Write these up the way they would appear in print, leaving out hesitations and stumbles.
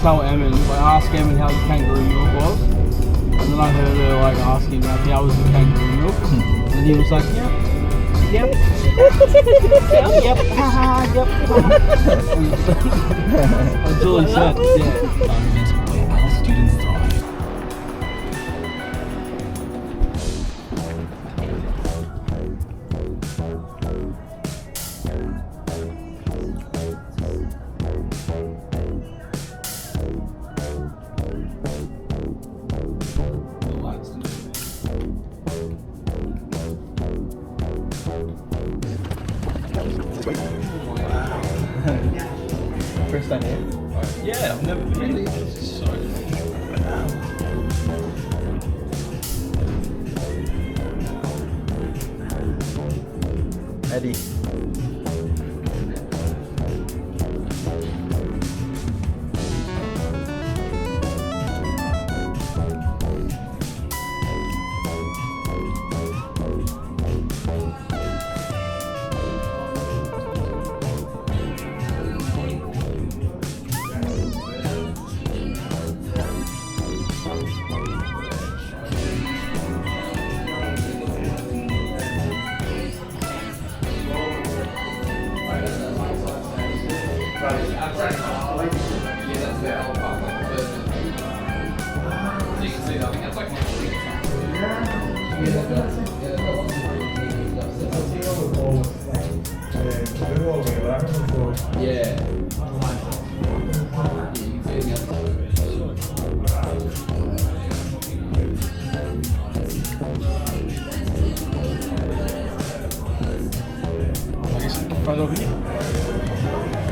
tell Emin, like ask Emin how the kangaroo milk was. And then I heard her like asking like how was the kangaroo milk? And he was like, yep. Yep. Yep. Haha. Yep. Until he said, yeah. Our students thrive. First time here? Yeah, I've never been. Really? This is so cool. Eddie. Right over here.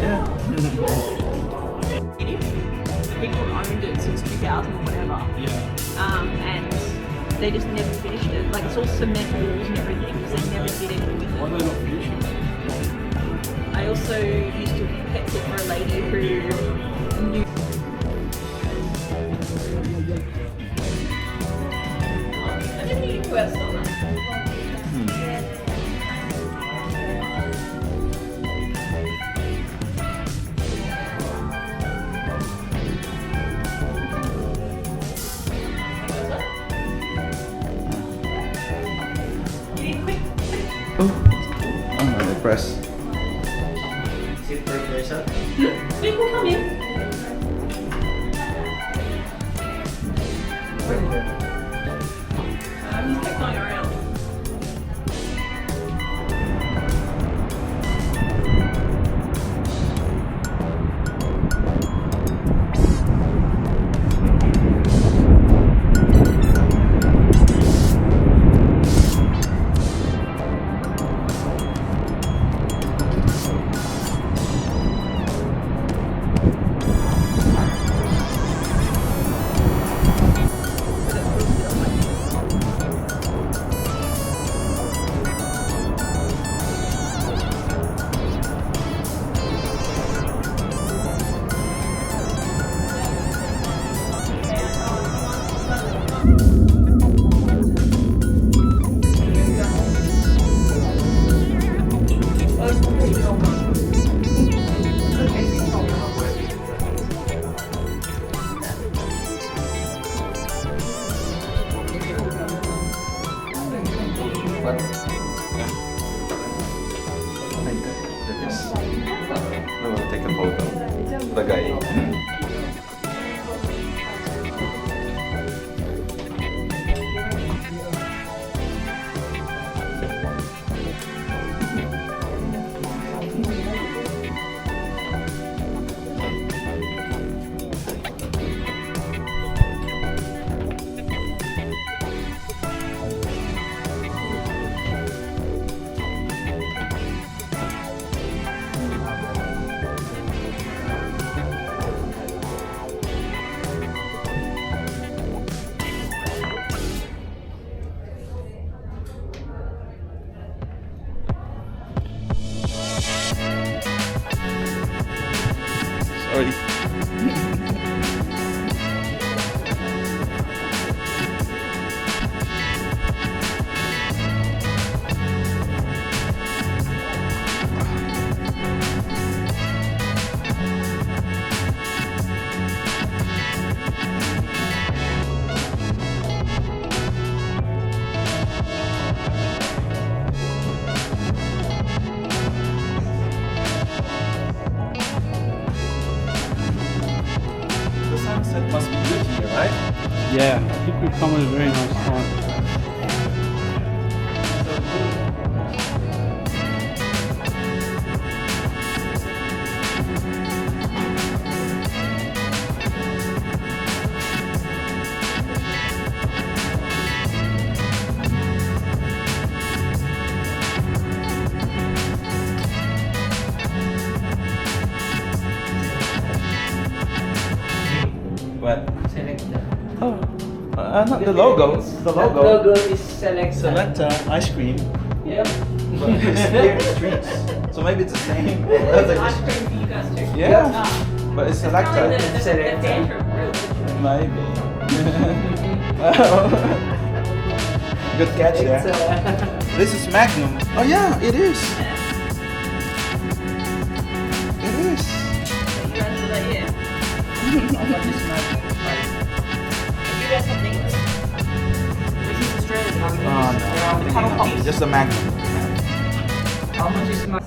Yeah. People owned it since 2000 or whatever. Yeah. And they just never finished it. Like it's all cement walls and everything because they never did anything with Why it. are they not finishing? I also used to pet sit for a lady who knew. I didn't need to go outside. I'm gonna press. People come in. You kept going around. No, take a photo. The guy. Yeah, I think we've come at a very nice time. What? Selector. Oh, not the logo. The That logo. logo is Selector. Selecta ice cream. Yep. But it's here in the streets. So maybe it's the same. That's like Ice cream for you guys too. yeah, Ah. but it's Probably Selecta. the tantrum, really. Maybe. Good catch It's, there. This is Magnum. Oh yeah, it is. It is. You guys are like, yeah. How much is Magnum? You guys have things. This is Australian. Oh no. Just a Magnum. How much is Magnum?